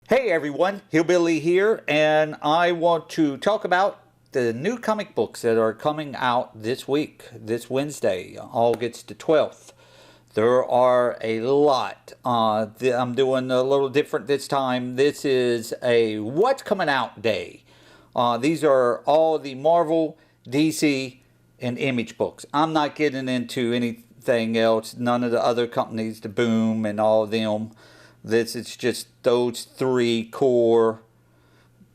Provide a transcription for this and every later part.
Hey everyone, Hillbilly here, and I want to talk about the new comic books that are coming out this week, this Wednesday, August the 12th. There are a lot. I'm doing a little different this time. This is a What's Coming Out Day. These are all the Marvel, DC, and Image books. I'm not getting into anything else, none of the other companies, the Boom and all of them. This is just those three core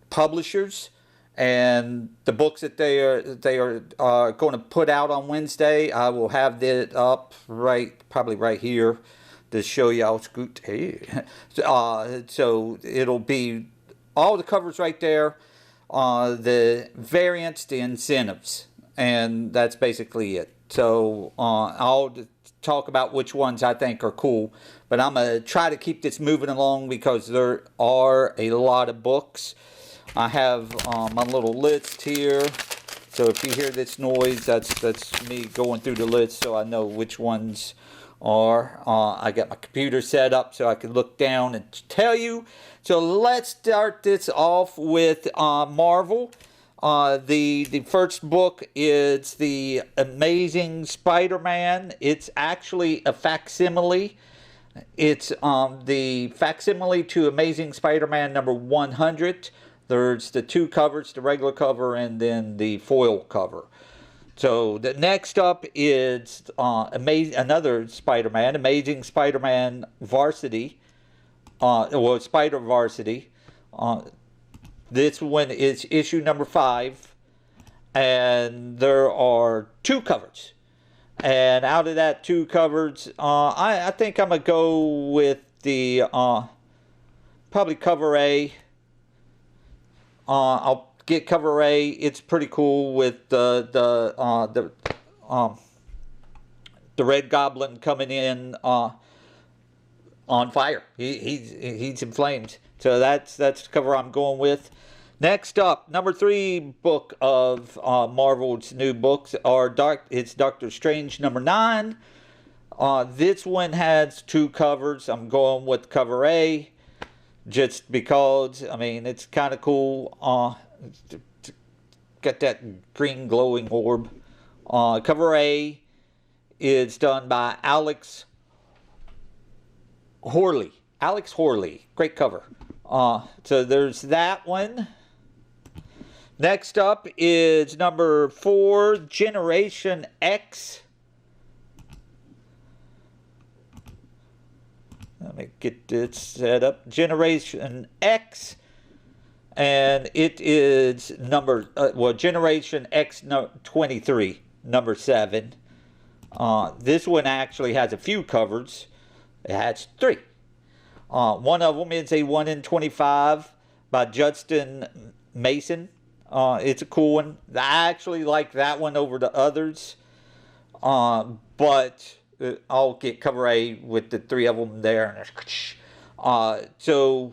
publishers, and the books that they are going to put out on Wednesday. I will have that up probably right here to show y'all. Scoot here. So it'll be all the covers right there, the variants, the incentives, and that's basically it. So I'll talk about which ones I think are cool, but I'm going to try to keep this moving along because there are a lot of books. I have my little list here, so if you hear this noise, that's me going through the list so I know which ones are. I got my computer set up so I can look down and tell you. So let's start this off with Marvel. The first book is the Amazing Spider-Man. It's actually a facsimile. It's the facsimile to Amazing Spider-Man number 100. There's the two covers, the regular cover and then the foil cover. So the next up is another Spider-Man, Amazing Spider-Man Varsity, or Spider Varsity. This one is issue number 5, and there are two covers. And out of that two covers, I think I'm going to go with the probably cover A. I'll get cover A. It's pretty cool with the Red Goblin coming in on fire. He's in flames. So that's the cover I'm going with. Next up, number 3 book of Marvel's new books it's Doctor Strange number 9. This one has two covers. I'm going with cover A just because, I mean, it's kind of cool. Got that green glowing orb. Cover A is done by Alex Horley. Alex Horley. Great cover. So there's that one. Next up is number 4, Generation X. Let me get this set up. Generation X. And it is Generation X 23, number 7. This one actually has a few covers. It has 3. One of them is a 1 in 25 by Justin Mason. It's a cool one. I actually like that one over the others. But I'll get cover A with the 3 of them there. So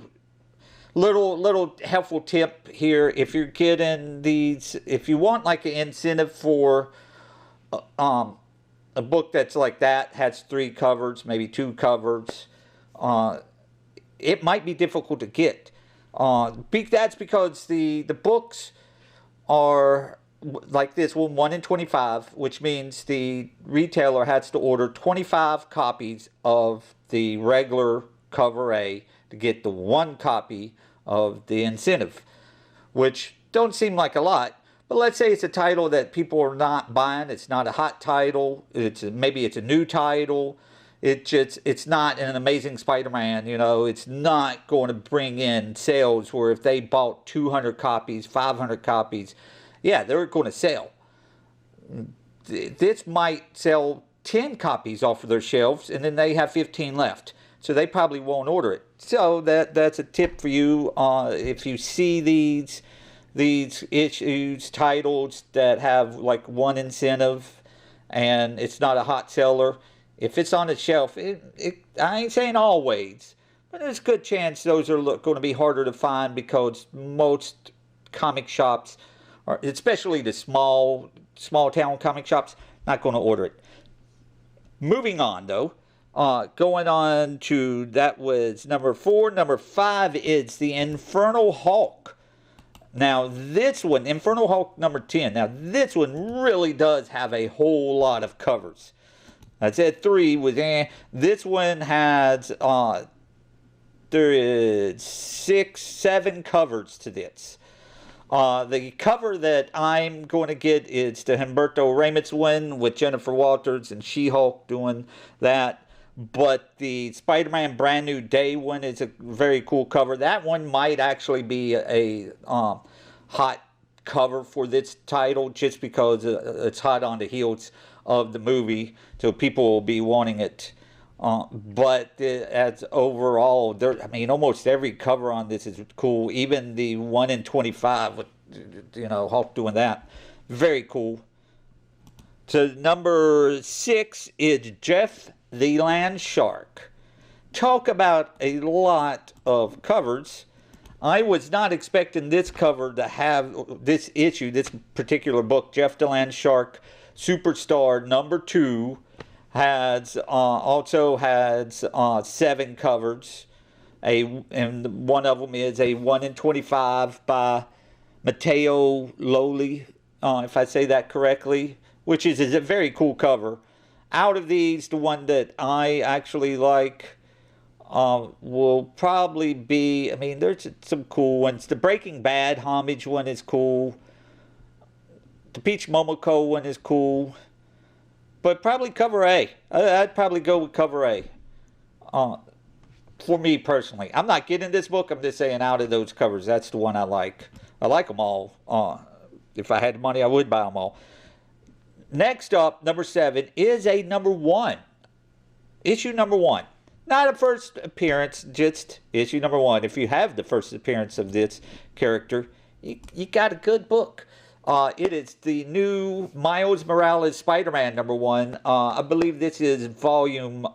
little helpful tip here. If you're getting these, if you want like an incentive for a book that's like that, has 3 covers, maybe 2 covers, it might be difficult to get. That's because the books are like this one, 1 in 25, which means the retailer has to order 25 copies of the regular cover A to get the 1 copy of the incentive, which don't seem like a lot. But let's say it's a title that people are not buying. It's not a hot title. Maybe it's a new title. It's not an Amazing Spider-Man, you know. It's not going to bring in sales where if they bought 200 copies, 500 copies, yeah, they're going to sell. This might sell 10 copies off of their shelves, and then they have 15 left. So they probably won't order it. So that's a tip for you. If you see these issues, titles that have like 1 incentive, and it's not a hot seller, if it's on the shelf, I ain't saying always, but there's a good chance those are going to be harder to find because most comic shops, especially the small town comic shops, not going to order it. Moving on though, Going on to, that was number 4. Number 5 is the Infernal Hulk. Now this one, Infernal Hulk number 10. Now this one really does have a whole lot of covers. I said 3 was This one has, there is 6, 7 covers to this. The cover that I'm going to get is the Humberto Ramos one with Jennifer Walters and She-Hulk doing that. But the Spider-Man Brand New Day one is a very cool cover. That one might actually be a hot cover for this title just because it's hot on the heels of the movie. So people will be wanting it. But as overall, I mean, almost every cover on this is cool. Even the 1 in 25 with, you know, Hulk doing that. Very cool. So number 6 is Jeff the Land Shark. Talk about a lot of covers. I was not expecting this cover to have this issue, this particular book. Jeff the Land Shark Superstar number 2 has also has 7 covers. And one of them is a 1 in 25 by Matteo Loli, if I say that correctly, which is a very cool cover. Out of these, the one that I actually like will probably be, I mean, there's some cool ones. The Breaking Bad homage one is cool. The Peach Momoko one is cool. But probably cover A. I'd probably go with cover A. For me personally. I'm not getting this book. I'm just saying out of those covers, that's the one I like. I like them all. If I had the money, I would buy them all. Next up, number 7, is a number 1. Issue number 1. Not a first appearance, just issue number 1. If you have the first appearance of this character, you got a good book. It is the new Miles Morales Spider-Man number 1. I believe this is volume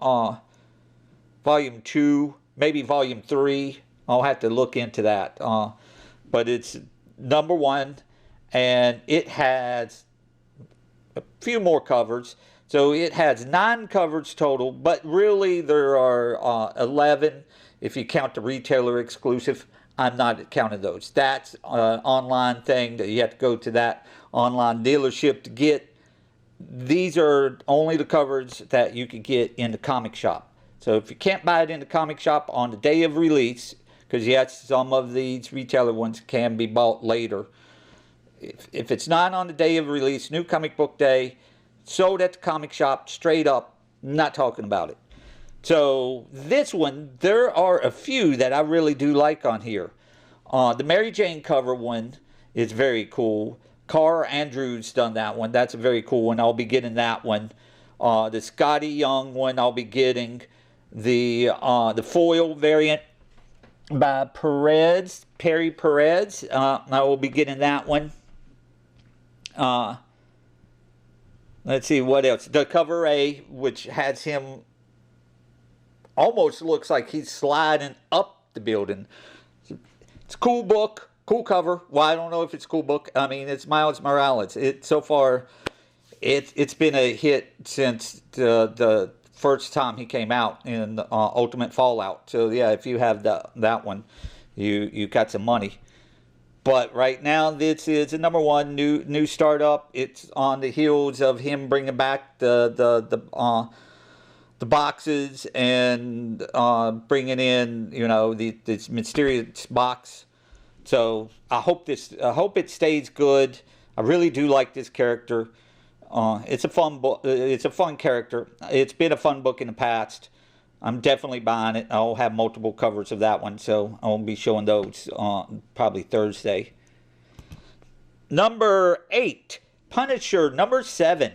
2, maybe volume 3. I'll have to look into that. But it's number 1, and it has a few more covers. So it has 9 covers total, but really there are 11 if you count the retailer exclusive. I'm not counting those. That's an online thing that you have to go to that online dealership to get. These are only the covers that you can get in the comic shop. So if you can't buy it in the comic shop on the day of release, because yes, some of these retailer ones can be bought later. If it's not on the day of release, New Comic Book Day, sold at the comic shop, straight up, not talking about it. So this one, there are a few that I really do like on here. The Mary Jane cover one is very cool. Carr Andrews done that one. That's a very cool one. I'll be getting that one. The Scotty Young one I'll be getting. The foil variant by Perry Perez. I will be getting that one. Let's see what else. The cover A, which has him, almost looks like he's sliding up the building. It's a cool book, cool cover. Well, I don't know if it's a cool book. I mean, it's Miles Morales. So far, it's been a hit since the first time he came out in Ultimate Fallout. So yeah, if you have that one, you got some money. But right now, this is a number 1 new startup. It's on the heels of him bringing back the boxes and bringing in, you know, this mysterious box. So I hope it stays good. I really do like this character. It's a fun book. It's a fun character. It's been a fun book in the past. I'm definitely buying it. I'll have multiple covers of that one, so I'll be showing those probably Thursday. Number 8, Punisher number 7.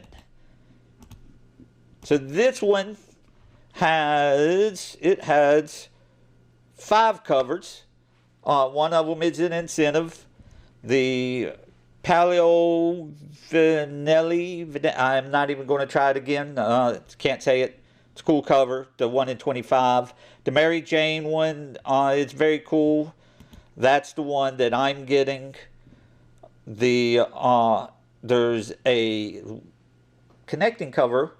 So this one has 5 covers. One of them is an incentive. The Paleo Vinelli. I'm not even going to try it again. Can't say it. It's a cool cover, the 1 in 25. The Mary Jane one is very cool. That's the one that I'm getting. There's a connecting cover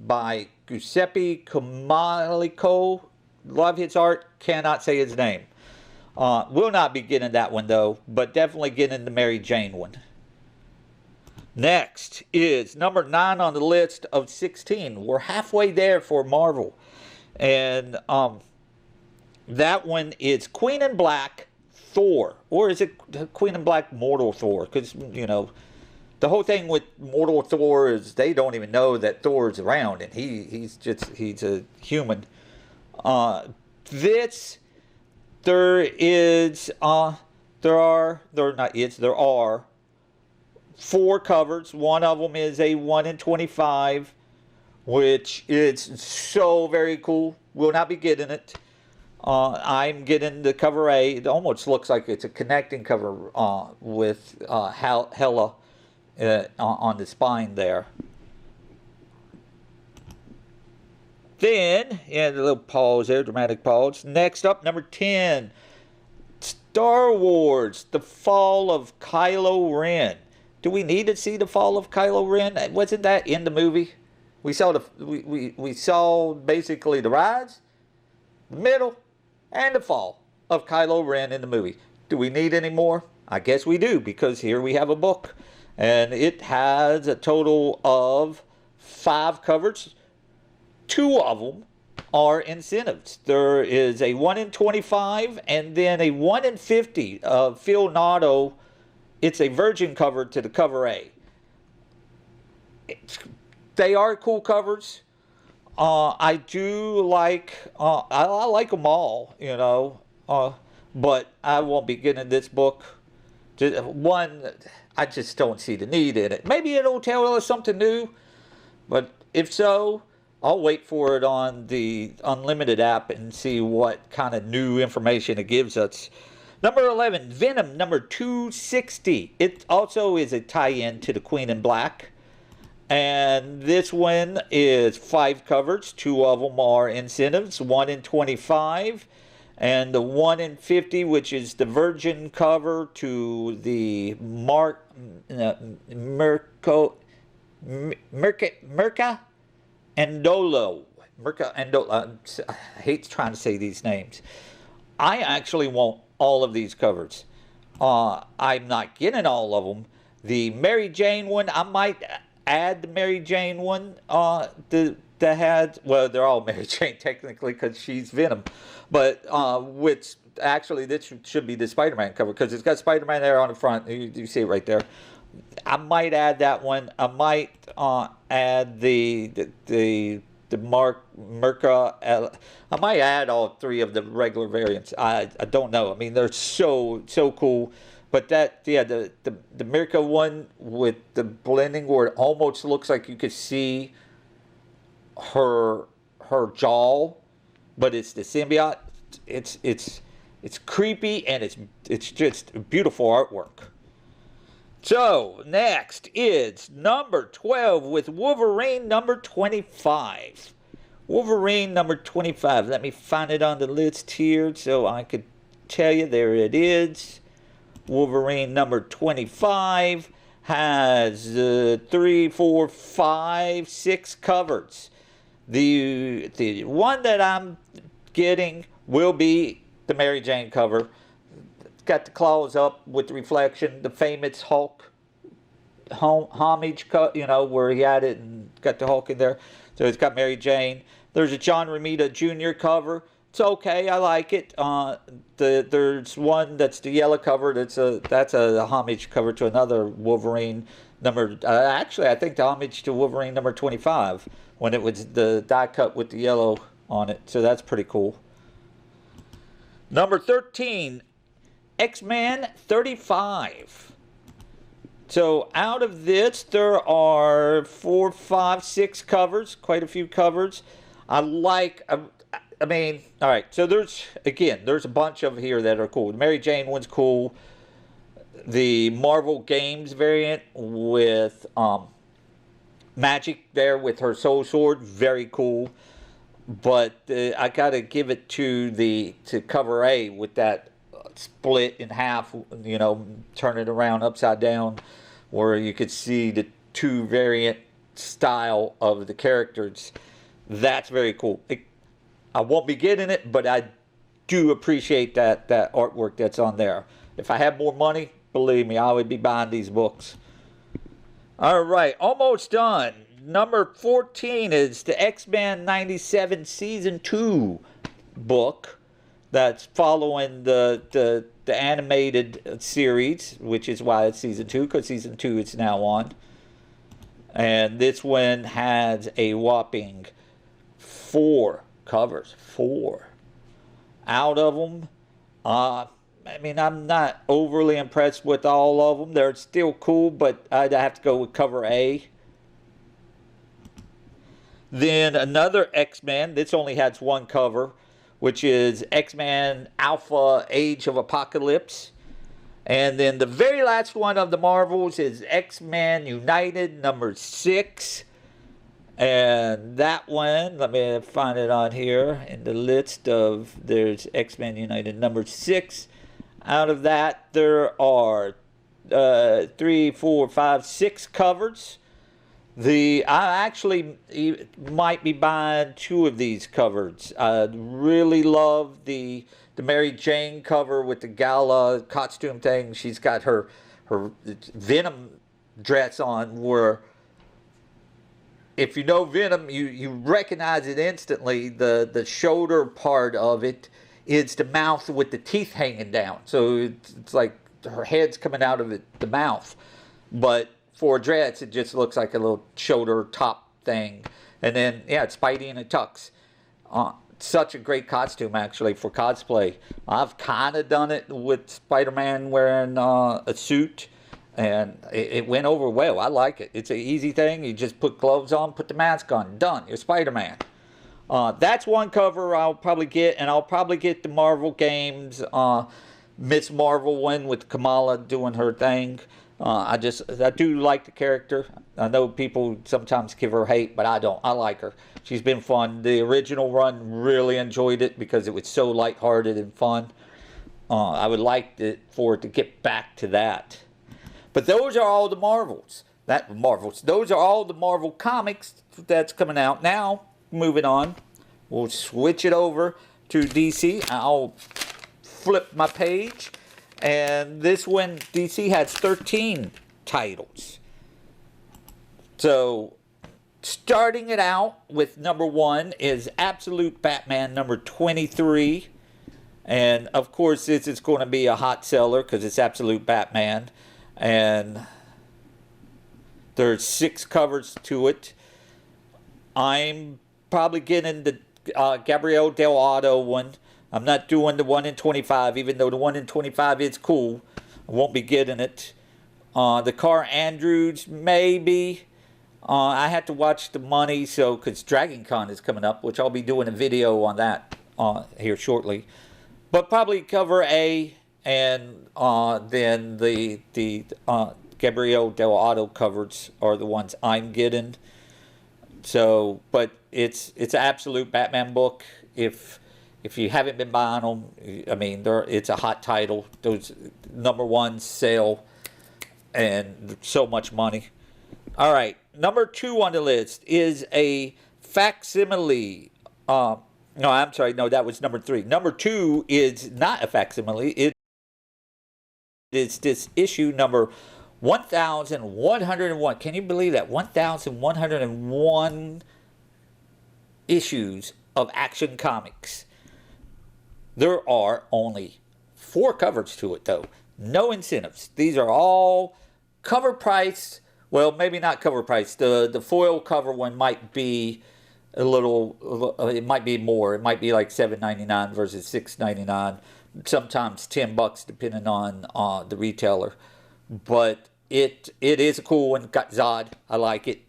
by Giuseppe Comalico. Love his art. Cannot say his name. Will not be getting that one though, but definitely getting the Mary Jane one. Next is number 9 on the list of 16. We're halfway there for Marvel. And that one is Queen in Black Thor. Or is it Queen in Black Mortal Thor? Because, you know, the whole thing with Mortal Thor is they don't even know that Thor's around. And he's a human. There are 4 covers. One of them is a 1 in 25, which is so very cool. Will not be getting it. I'm getting the cover A. It almost looks like it's a connecting cover with Hela on the spine there. Then, yeah, the little pause there, dramatic pause. Next up, number 10, Star Wars: The Fall of Kylo Ren. Do we need to see the fall of Kylo Ren? Wasn't that in the movie? We saw we saw basically the rise, the middle, and the fall of Kylo Ren in the movie. Do we need any more? I guess we do, because here we have a book, and it has a total of 5 covers. 2 of them are incentives. There is a 1 in 25 and then a 1 in 50 of Phil Noto. It's a virgin cover to the cover A. They are cool covers. I do like, I like them all, you know, but I won't be getting this book. One, I just don't see the need in it. Maybe it'll tell us something new, but if so, I'll wait for it on the Unlimited app and see what kind of new information it gives us. Number 11, Venom, number 260. It also is a tie-in to the Queen in Black. And this one is 5 covers. 2 of them are incentives, 1 in 25. And the 1 in 50, which is the virgin cover to the Merca Andolo. I hate trying to say these names. I actually want all of these covers. I'm not getting all of them. The Mary Jane one, I might add the Mary Jane one that had, well, they're all Mary Jane technically because she's Venom. But which actually this should be the Spider-Man cover because it's got Spider-Man there on the front. You see it right there. I might add that one. I might add the Merca. I might add all 3 of the regular variants. I don't know. I mean, they're so cool. But that, yeah, the Merca one with the blending where it almost looks like you could see her jaw, but it's the symbiote. It's creepy and it's just beautiful artwork. So, next is number 12 with Wolverine number 25. Wolverine number 25. Let me find it on the list here so I could tell you. There it is. Wolverine number 25 has 3, 4, 5, 6 covers. The one that I'm getting will be the Mary Jane cover. Got the claws up with the reflection, the famous Hulk homage cut, you know, where he had it and got the Hulk in there. So it's got Mary Jane. There's a John Romita Jr. cover. It's okay, I like it. There's one that's the yellow cover. That's a homage cover to another Wolverine number. Actually, I think the homage to Wolverine number 25 when it was the die cut with the yellow on it. So that's pretty cool. Number 13. X-Men 35. So out of this, there are 4, 5, 6 covers. Quite a few covers. I mean, all right. So there's a bunch of here that are cool. The Mary Jane one's cool. The Marvel Games variant with Magic there with her soul sword, very cool. But I gotta give it to cover A with that split in half, you know, turn it around upside down, where you could see the 2 variant style of the characters. That's very cool. I won't be getting it, but I do appreciate that artwork that's on there. If I had more money, believe me, I would be buying these books. All right, almost done. Number 14 is the X-Men 97 Season 2 book that's following the animated series, which is why it's Season 2, because Season 2 is now on. And this one has a whopping 4 covers. 4. Out of them, I mean, I'm not overly impressed with all of them. They're still cool, but I'd have to go with cover A. Then another X-Men. This only has 1 cover, which is X-Men Alpha Age of Apocalypse. And then the very last one of the Marvels is X-Men United number 6. And that one, let me find it on here in the list of, there's X-Men United number 6. Out of that, there are 3, 4, 5, 6 covers. I actually might be buying 2 of these covers. I really love the Mary Jane cover with the gala costume thing. She's got her Venom dress on, where if you know Venom, you recognize it instantly. The shoulder part of it is the mouth with the teeth hanging down. So it's like her head's coming out of the mouth. But for a dress, it just looks like a little shoulder top thing. And then, yeah, it's Spidey in a tux. Such a great costume, actually, for cosplay. I've kind of done it with Spider-Man wearing a suit. And it went over well. I like it. It's an easy thing. You just put gloves on, put the mask on. Done. You're Spider-Man. That's 1 cover I'll probably get. And I'll probably get the Marvel Games Miss Marvel one with Kamala doing her thing. I do like the character. I know people sometimes give her hate, but I don't. I like her. She's been fun. The original run, really enjoyed it because it was so lighthearted and fun. I would like for it to get back to that. But those are all the Marvels. Those are all the Marvel comics that's coming out. Now, moving on, we'll switch it over to DC. I'll flip my page. And this one, DC has 13 titles. So, starting it out with number 1 is Absolute Batman number 23. And, of course, this is going to be a hot seller because it's Absolute Batman. And there's 6 covers to it. I'm probably getting the Gabriel Del Otto one. I'm not doing the 1 in 25, even though the 1 in 25 is cool. I won't be getting it. The Carl Andrews, maybe. I have to watch the money, because Dragon Con is coming up, which I'll be doing a video on that here shortly. But probably cover A, and then the Gabriel Del Otto covers are the ones I'm getting. So, but it's an Absolute Batman book. If you haven't been buying them, I mean, it's a hot title. Those number 1 sale, and so much money. All right, number 2 on the list is a facsimile. No, I'm sorry. No, that was number 3. Number 2 is not a facsimile. It is this issue number 1,101. Can you believe that? 1,101 issues of Action Comics. There are only 4 covers to it, though. No incentives. These are all cover price. Well, maybe not cover price. The foil cover one might be a little. It might be more. It might be like $7.99 versus $6.99. Sometimes $10, depending on the retailer. But it is a cool one. Got Zod. I like it.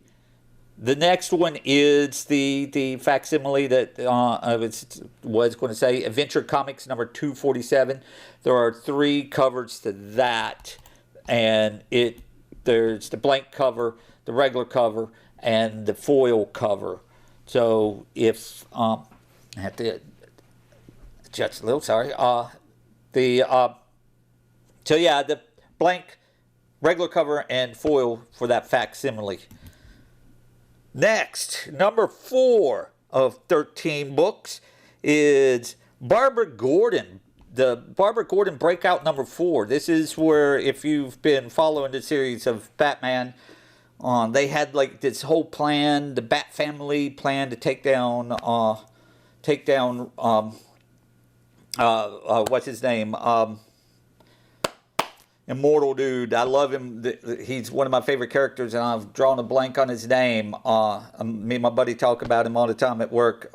The next one is the facsimile that I was going to say, Adventure Comics number 247. There are 3 covers to that, and there's the blank cover, the regular cover, and the foil cover. So if I have to adjust a little, sorry. So yeah, the blank, regular cover, and foil for that facsimile. Next, number 4 of 13 books is Barbara Gordon. The Barbara Gordon Breakout number 4. This is where, if you've been following the series of Batman, they had like this whole plan, the Bat family plan to take down what's his name? Immortal dude. I love him. He's one of my favorite characters, and I've drawn a blank on his name. Me and my buddy talk about him all the time at work.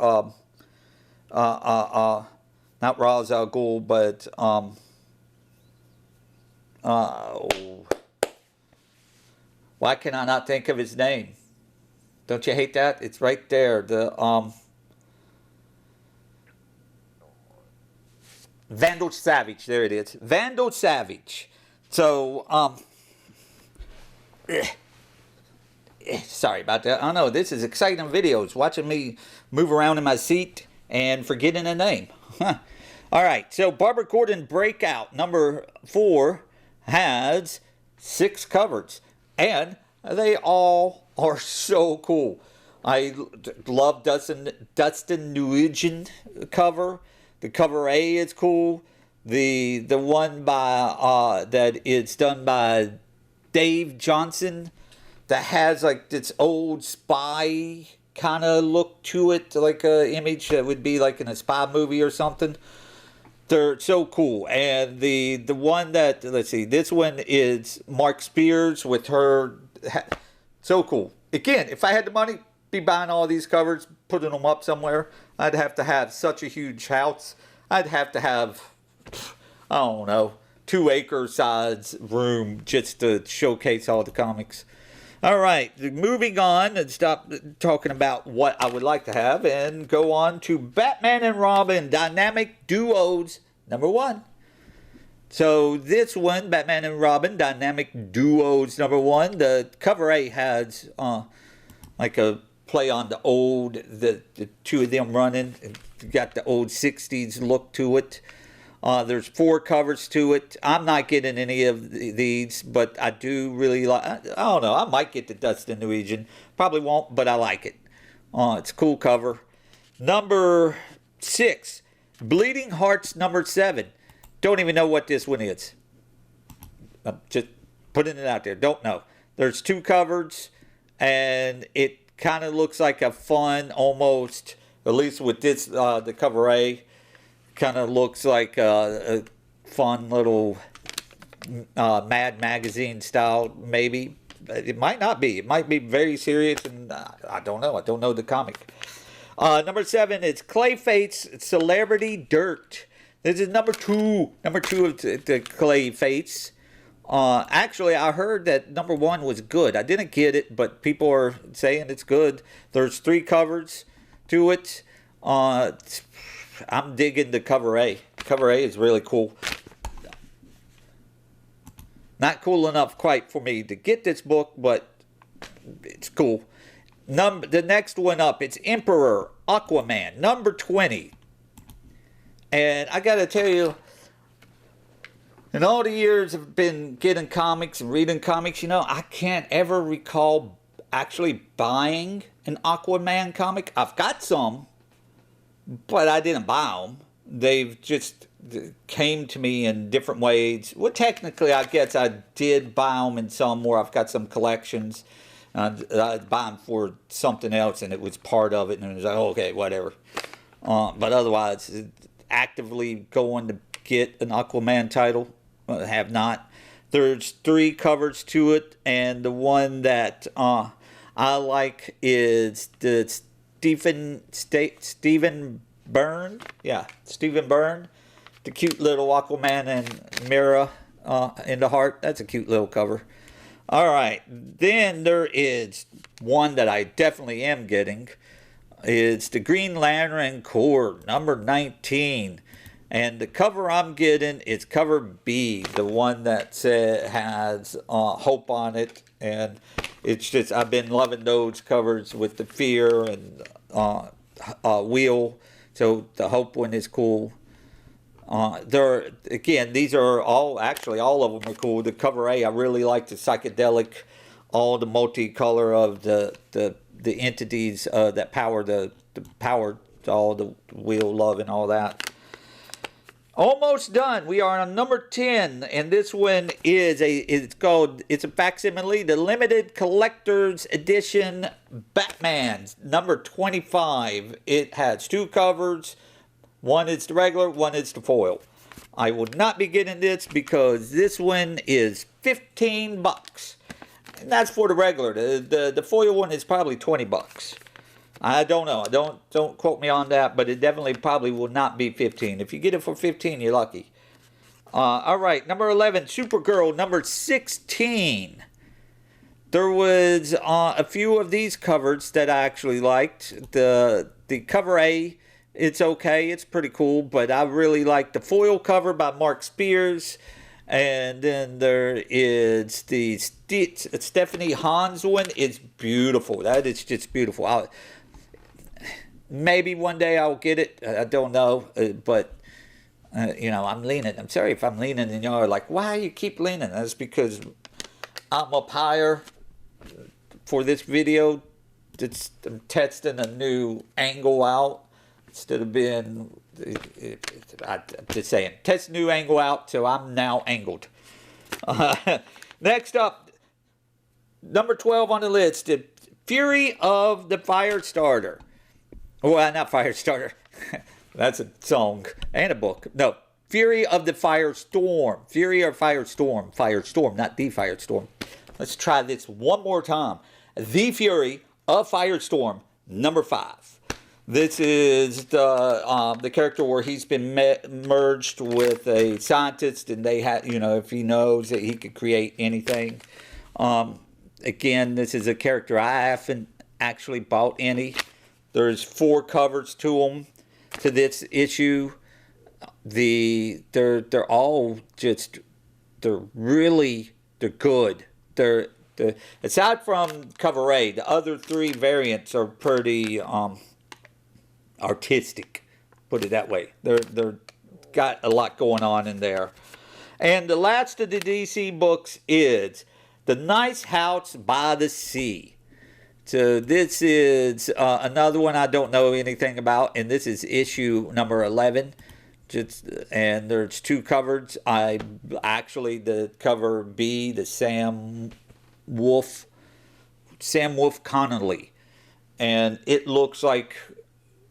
Not Ra's al Ghul, but why can I not think of his name? Don't you hate that? It's right there. The Vandal Savage. There it is. Vandal Savage. So sorry about that. I know this is exciting videos. Watching me move around in my seat and forgetting a name. All right, so Barbara Gordon Breakout number 4 has 6 covers, and they all are so cool. I love Dustin Nguyen cover. The cover A is cool. The one by that is done by Dave Johnson that has like this old spy kind of look to it, like an image that would be like in a spy movie or something. They're so cool. And the one that, let's see, this one is Mark Spears with her. So cool. Again, if I had the money, be buying all these covers, putting them up somewhere. I'd have to have such a huge house. I'd have to have, I don't know, 2-acre size room just to showcase all the comics. All right, moving on and stop talking about what I would like to have and go on to Batman and Robin Dynamic Duos number 1. So this one, Batman and Robin Dynamic Duos number 1, the cover A has like a play on the old, the two of them running. Got the old 60s look to it. There's 4 covers to it. I'm not getting any of these, but I do really like. I don't know. I might get the Dustin Nguyen. Probably won't, but I like it. It's a cool cover. Number 6, Bleeding Hearts number 7. Don't even know what this one is. I'm just putting it out there. Don't know. There's 2 covers, and it kind of looks like a fun, almost, at least with this, the cover A. Kind of looks like a fun little Mad Magazine style, maybe. It might not be. It might be very serious, and I don't know. I don't know the comic. Number 7 is Clayface Celebrity Dirt. This is number 2. Number 2 of the Clayface. Actually, I heard that number 1 was good. I didn't get it, but people are saying it's good. There's 3 covers to it. I'm digging the cover A. Cover A is really cool. Not cool enough quite for me to get this book, but it's cool. The next one up, it's Emperor Aquaman, number 20. And I got to tell you, in all the years I've been getting comics and reading comics, you know, I can't ever recall actually buying an Aquaman comic. I've got some, but I didn't buy them. They've just came to me in different ways. Well, technically, I guess I did buy them in some where I've got some collections. I'd buy them for something else, and it was part of it, and it was like, okay, whatever. But otherwise, actively going to get an Aquaman title, I have not. There's 3 covers to it, and the one that I like is the Stephen Byrne. Yeah, Stephen Byrne. The cute little Aquaman and Mira in the heart. That's a cute little cover. All right. Then there is one that I definitely am getting. It's the Green Lantern Corps, number 19. And the cover I'm getting is cover B, the one that has Hope on it. And it's just, I've been loving those covers with the Fear and Wheel. So the Hope one is cool. Again, these are all of them are cool. The cover A, I really like the psychedelic, all the multicolor of the the entities that power the power all the wheel love and all that. Almost done. We are on number 10, and this one is it's a facsimile, the limited collector's edition Batman, number 25. It has 2 covers. One is the regular, one is the foil. I will not be getting this because this one is $15. And that's for the regular. The foil one is probably $20. I don't know. Don't quote me on that, but it definitely probably will not be 15. If you get it for 15, you're lucky. All right, number 11, Supergirl, number 16. There was a few of these covers that I actually liked. The cover A, it's okay. It's pretty cool, but I really like the foil cover by Mark Spears. And then there is the Stephanie Hans one. It's beautiful. That is just beautiful. Maybe one day I'll get it. I don't know. But, you know, I'm leaning. I'm sorry if I'm leaning and you're like, why you keep leaning? That's because I'm up higher for this video. I'm testing a new angle out instead of being... I'm just saying, test new angle out, so I'm now angled. Next up, number 12 on the list, the Fury of the Firestarter. Well, not Firestarter. That's a song and a book. No, Fury of the Firestorm. Fury or Firestorm. Firestorm, not the Firestorm. Let's try this one more time. The Fury of Firestorm, number 5. This is the character where he's been merged with a scientist, and they have, you know, if he knows that he could create anything. Again, this is a character I haven't actually bought any. There's 4 covers to them, to this issue. They're all just, they're good. They're aside from cover A, the other 3 variants are pretty artistic, put it that way. They're got a lot going on in there. And the last of the DC books is The Nice House by the Sea. So this is another one I don't know anything about, and this is issue number 11. And there's 2 covers. The cover B, the Sam Wolfe Connolly, and it looks like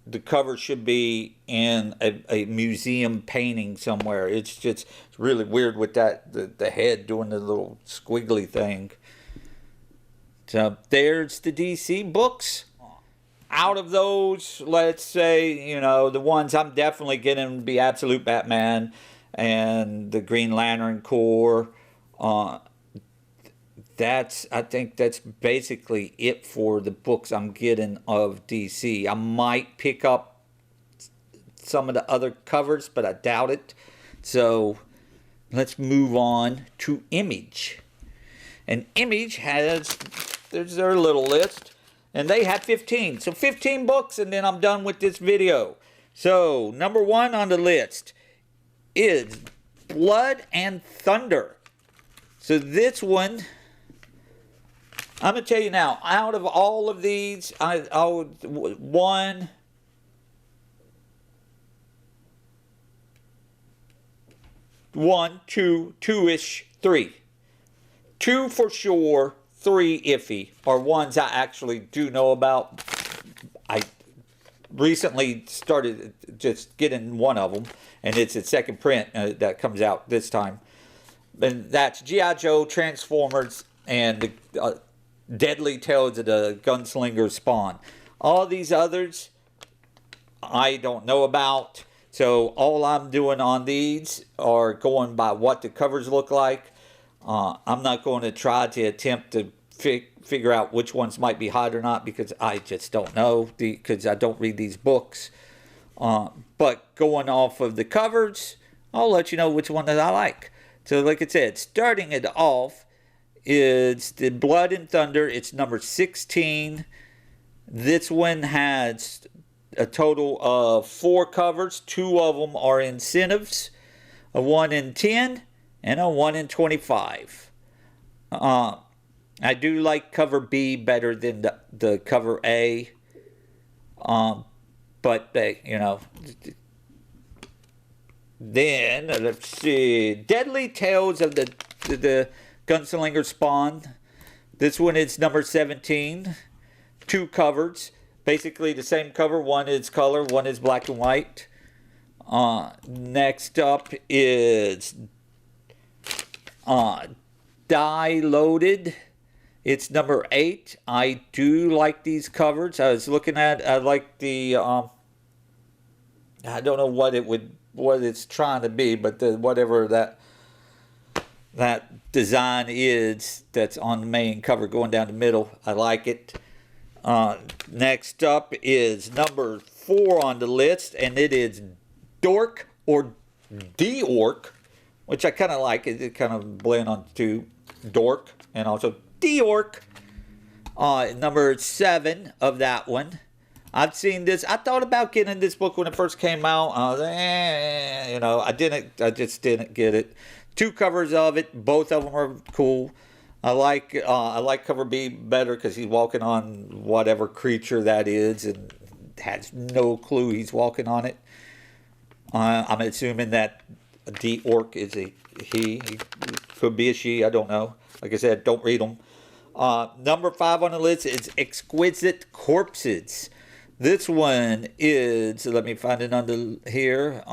the cover should be in a museum painting somewhere. It's just really weird with that the head doing the little squiggly thing. So there's the DC books. Out of those, let's say, you know, the ones I'm definitely getting would be Absolute Batman and the Green Lantern Corps. I think that's basically it for the books I'm getting of DC. I might pick up some of the other covers, but I doubt it. So let's move on to Image. And Image there's their little list, and they have 15. So 15 books, and then I'm done with this video. So number 1 on the list is Blood and Thunder. So this one, I'm going to tell you now, out of all of these, I would, two-ish, 3. 2 for sure, 3 iffy, are ones I actually do know about. I recently started just getting one of them, and it's a second print that comes out this time. And that's G.I. Joe, Transformers, and the Deadly Tales of the Gunslinger Spawn. All these others I don't know about. So all I'm doing on these are going by what the covers look like. I'm not going to try to attempt to figure out which ones might be hot or not, because I just don't know, because I don't read these books. But going off of the covers, I'll let you know which one that I like. So like I said, starting it off, it's the Blood and Thunder. It's number 16. This one has a total of 4 covers. 2 of them are incentives, a 1 in 10 and a 1 in 25. I do like cover B better than the cover A. But they, you know. Then let's see, Deadly Tales of the Gunslinger Spawn. This one is number 17. 2 covers, basically the same cover. One is color, one is black and white. Next up is Die Loaded. It's number 8. I do like these covers. I was looking at, I like the, I don't know what it's trying to be, but whatever that design is that's on the main cover going down the middle, I like it. Next up is number 4 on the list, and it is Dork or D-Orc, which I kind of like. It kind of blend on to Dork and also D-Orc. Number 7 of that one. I've seen this. I thought about getting this book when it first came out. I was like, you know, I just didn't get it. 2 covers of it. Both of them are cool. I like cover B better because he's walking on whatever creature that is and has no clue he's walking on it. I'm assuming that D-Orc is a he. He could be a she. I don't know. Like I said, don't read them. Number 5 on the list is Exquisite Corpses. This one is, let me find it under here.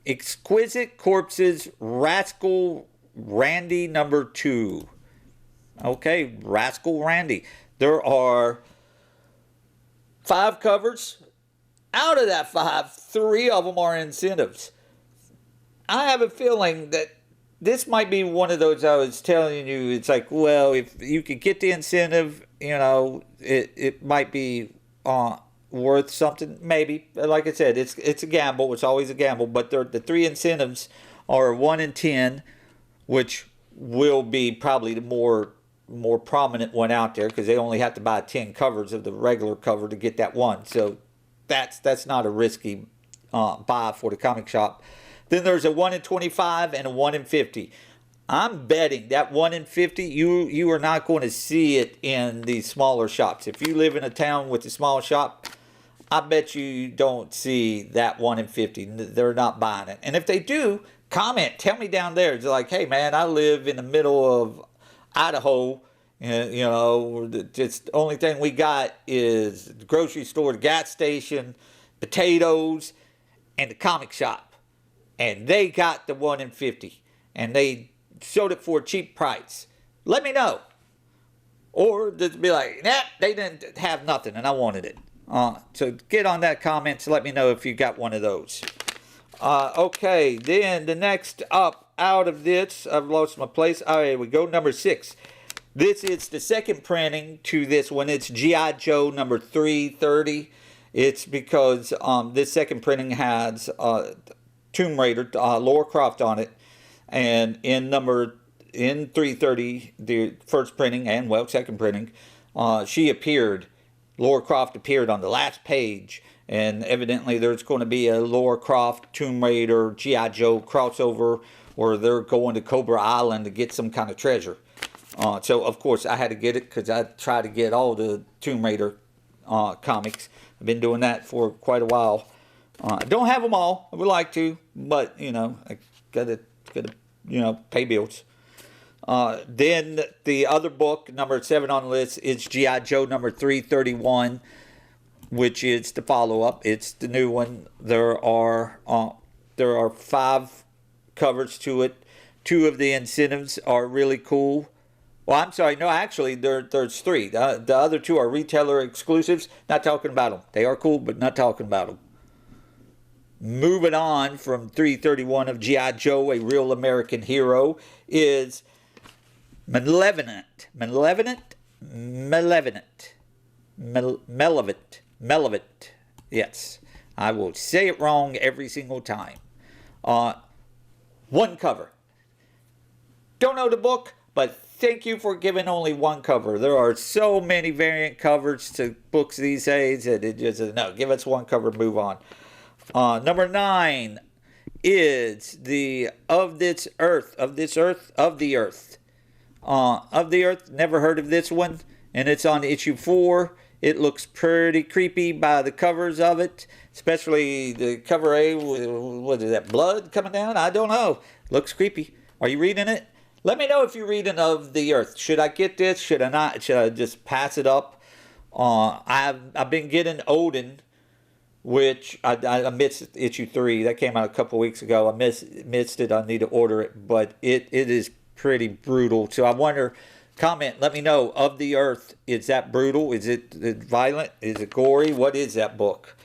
Exquisite Corpses, Rascal Randy number 2. Okay, Rascal Randy. There are 5 covers. Out of that 5, 3 of them are incentives. I have a feeling that this might be one of those I was telling you. It's like, well, if you could get the incentive, you know, it might be worth something. Maybe. Like I said, it's a gamble. It's always a gamble. But the 3 incentives are 1 in 10, which will be probably the more prominent one out there because they only have to buy 10 covers of the regular cover to get that one. So that's not a risky buy for the comic shop. Then there's a 1 in 25 and a 1 in 50. I'm betting that 1 in 50, you are not going to see it in the smaller shops. If you live in a town with a small shop, I bet you don't see that 1 in 50. They're not buying it. And if they do, comment. Tell me down there. It's like, hey, man, I live in the middle of Idaho. You know, just the only thing we got is the grocery store, the gas station, potatoes, and the comic shop. And they got the 1 in 50. And they sold it for a cheap price. Let me know. Or just be like, nah, they didn't have nothing and I wanted it. So get on that comment to let me know if you got one of those. Okay, then the next up out of this, I've lost my place. All right, here we go. Number 6. This is the second printing to this one. It's G.I. Joe number 330. It's because this second printing has Tomb Raider, Lara Croft on it. And in 330, the first printing and, well, second printing, she appeared. Lara Croft appeared on the last page. And evidently there's going to be a Lara Croft, Tomb Raider, G.I. Joe crossover, or they're going to Cobra Island to get some kind of treasure. So, of course, I had to get it because I try to get all the Tomb Raider comics. I've been doing that for quite a while. I don't have them all. I would like to, but, you know, I gotta you know, pay bills. Then the other book, number 7 on the list, is G.I. Joe number 331, which is the follow-up. It's the new one. There are 5 covers to it. 2 of the incentives are really cool. Well, I'm sorry. No, actually, there's 3. The other 2 are retailer exclusives. Not talking about them. They are cool, but not talking about them. Moving on from 331 of G.I. Joe, a real American hero, is Malevolent. Yes, I will say it wrong every single time. 1 cover. Don't know the book, but thank you for giving only 1 cover. There are so many variant covers to books these days that it just, no, give us 1 cover, move on. Number 9 is the Of the Earth. Of the Earth, never heard of this one, and it's on issue 4. It looks pretty creepy by the covers of it, especially the cover A. What is that, blood coming down? I don't know. Looks creepy. Are you reading it? Let me know if you're reading Of the Earth. Should I get this? Should I not? Should I just pass it up? I've been getting Odin, which I missed issue 3. That came out a couple weeks ago. I missed it. I need to order it, but it is pretty brutal. So I wonder, comment, let me know. Of the Earth, is that brutal? Is it violent? Is it gory? What is that book?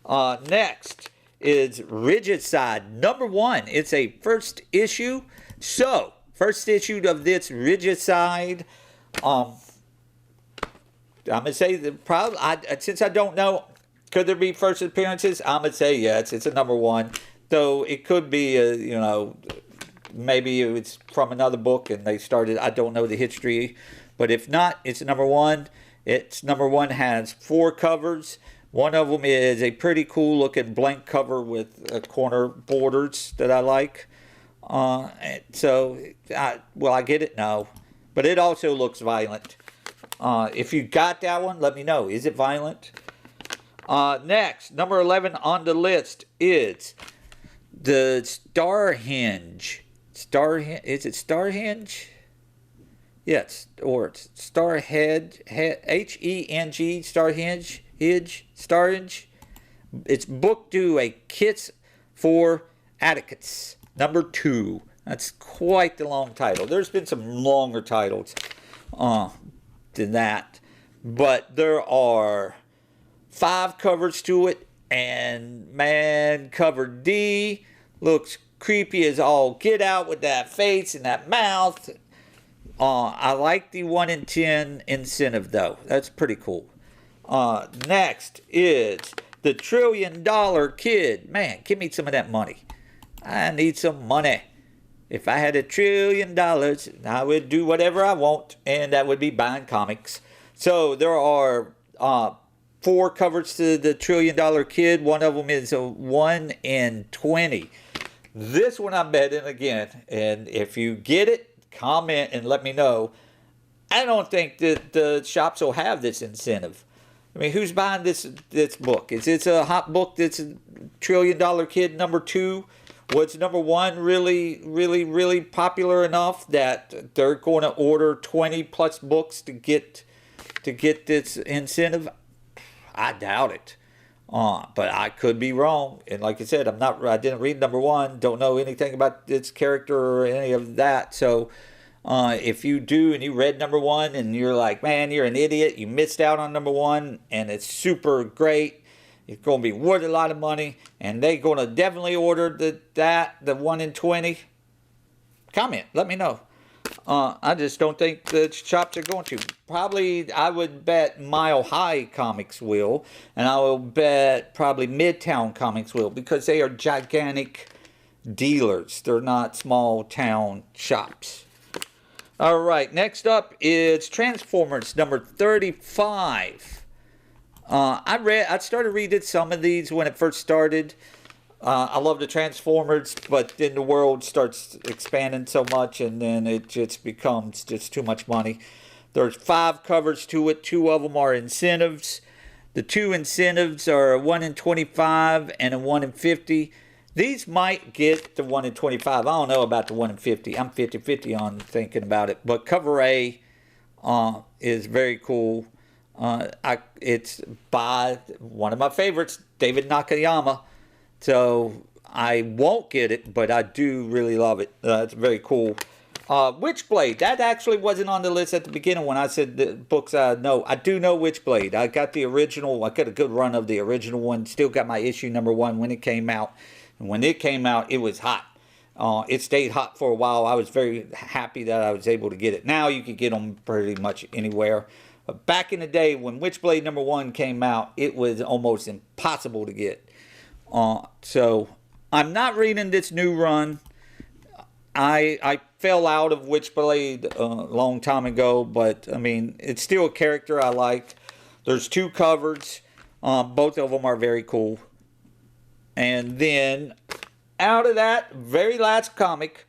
Next is Regicide #1. It's a first issue. So, first issue of this Regicide. I'm gonna say the problem. Since I don't know, could there be first appearances? I'm gonna say yes. It's a #1, though it could be maybe it's from another book and they started. I don't know the history, but if not, it's a #1. Its #1 has 4 covers. One of them is a pretty cool looking blank cover with corner borders that I like. So, will I get it? No. But it also looks violent. If you got that one, let me know. Is it violent? Next, number 11 on the list is the Starhenge. Is it Starhenge? Yes, or it's Starhead, H-E-N-G, Starhenge. Starhenge. It's book 2, A Kiss for Atticus, #2. That's quite the long title. There's been some longer titles than that, but there are 5 covers to it, and man, cover D looks creepy as all get out with that face and that mouth. I like the 1 in 10 incentive though. That's pretty cool. Next is the $1 Trillion Kid. Man, give me some of that money. I need some money. If I had $1 trillion, I would do whatever I want, and that would be buying comics. So there are 4 covers to the $1 Trillion Kid. One of them is a 1 in 20. This one I'm betting again, and if you get it, comment and let me know. I don't think that the shops will have this incentive. I mean, who's buying this book? Is it a hot book that's a $1 Trillion Kid #2? Was #1 really popular enough that they're going to order 20 plus books to get this incentive? I doubt it. But I could be wrong. And like I said, I didn't read #1, don't know anything about its character or any of that. So if you do and you read #1 and you're like, man, you're an idiot, you missed out on #1 and it's super great, it's going to be worth a lot of money, and they're going to definitely order the 1 in 20. Comment, let me know. I just don't think the shops are going to. Probably, I would bet Mile High Comics will, and I will bet probably Midtown Comics will, because they are gigantic dealers. They're not small town shops. All right, next up is Transformers #35. I started reading some of these when it first started. I love the Transformers, but then the world starts expanding so much, and then it just becomes just too much money. There's 5 covers to it. 2 of them are incentives. The 2 incentives are a 1 in 25 and a 1 in 50. These might get the 1 in 25. I don't know about the 1 in 50. I'm 50-50 on thinking about it. But cover A is very cool. It's by one of my favorites, David Nakayama. So I won't get it, but I do really love it. It's very cool. Witchblade, that actually wasn't on the list at the beginning when I said the books I know. I do know Witchblade. I got the original. I got a good run of the original one. Still got my issue #1 when it came out. And when it came out, it was hot. It stayed hot for a while. I was very happy that I was able to get it. Now you can get them pretty much anywhere. But back in the day when Witchblade #1 came out, it was almost impossible to get. So I'm not reading this new run. I fell out of Witchblade a long time ago, but I mean, it's still a character I like. There's 2 covers. Both of them are very cool. And then out of that very last comic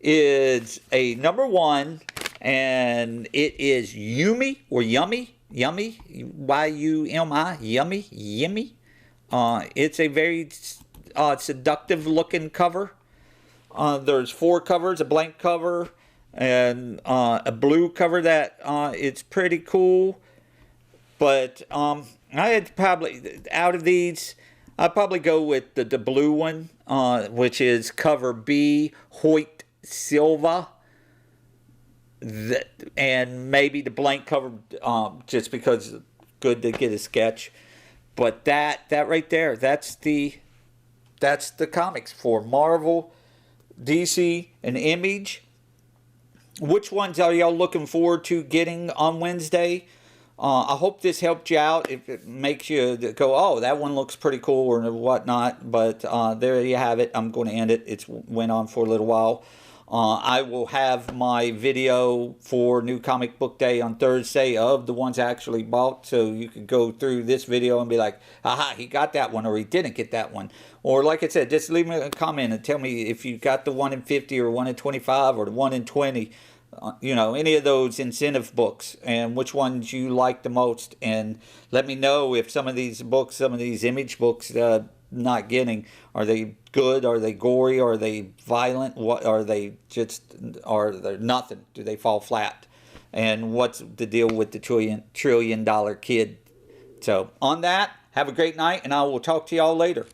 is a #1, and it is Yumi, or Yummy, Y-U-M-I, Yummy. It's a very seductive looking cover. There's 4 covers, a blank cover and a blue cover that it's pretty cool. But I'd probably, out of these, I'd probably go with the blue one, which is cover B, Hoyt Silva. And maybe the blank cover, just because it's good to get a sketch. But that right there, that's the comics for Marvel, DC, and Image. Which ones are y'all looking forward to getting on Wednesday? I hope this helped you out. If it makes you go, oh, that one looks pretty cool or whatnot. But there you have it. I'm going to end it. It's went on for a little while. I will have my video for New Comic Book Day on Thursday of the ones I actually bought. So you can go through this video and be like, aha, he got that one or he didn't get that one. Or like I said, just leave me a comment and tell me if you got the 1 in 50 or 1 in 25 or the 1 in 20. You know, any of those incentive books and which ones you like the most. And let me know if some of these books, some of these Image books, not getting, are they good, are they gory, are they violent, what are they, just are they nothing, do they fall flat, and what's the deal with the trillion dollar kid. So on that, have a great night, and I will talk to y'all later.